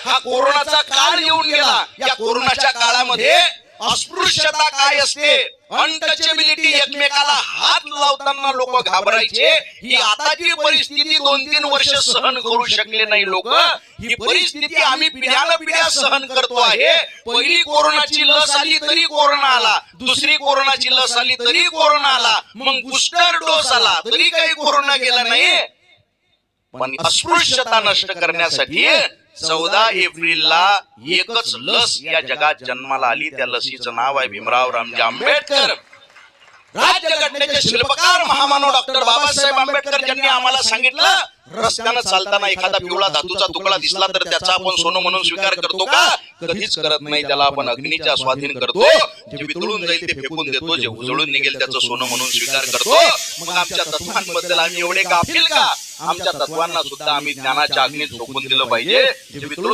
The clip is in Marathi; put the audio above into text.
हा कोरोनाचा काळ येऊन गेला. या कोरोनाच्या काळामध्ये अस्पृश्यता काय असते, अनटचेबिलिटी, एकमेकाला हात लावताना लोक घाबरायचे. ही आताची परिस्थिती 2-3 वर्ष सहन करू शकले नाही लोक. ही परिस्थिती आम्ही पिढ्यानपिढ्या सहन करतो आहे. पहिली कोरोनाची लस आली तरी कोरोना आला, दुसरी कोरोनाची लस आली तरी कोरोना आला, मग बूस्टर डोस आला तरी काही कोरोना गेला नाही. पण अस्पृश्यता नष्ट करण्यासाठी 14 एप्रिलला एकच लस या जगात जन्माला आली. त्या लसीचं नाव आहे भीमराव रामजी आंबेडकर. राज्यघटनेचे शिल्पकार महामानव डॉक्टर बाबासाहेब आंबेडकर ज्यांनी आम्हाला सांगितलं, रस्त्यानं चालताना एखादा पिवळा धातूचा तुकडा दिसला तर त्याचा आपण सोनं म्हणून स्वीकार करतो का? कधीच करत नाही. त्याला आपण अग्नीच्या स्वाधीन करतो. जे वितळून जाईल ते फेकून देतो, जे उजळून निघेल त्याचं सोनं म्हणून स्वीकार करतो. मग आमच्या तत्वांबद्दल आम्ही एवढे गाफील का? आमच्या तत्वांना सुद्धा आम्ही ज्ञानाच्या अग्नीत झोकून दिलं पाहिजे. जे वितळून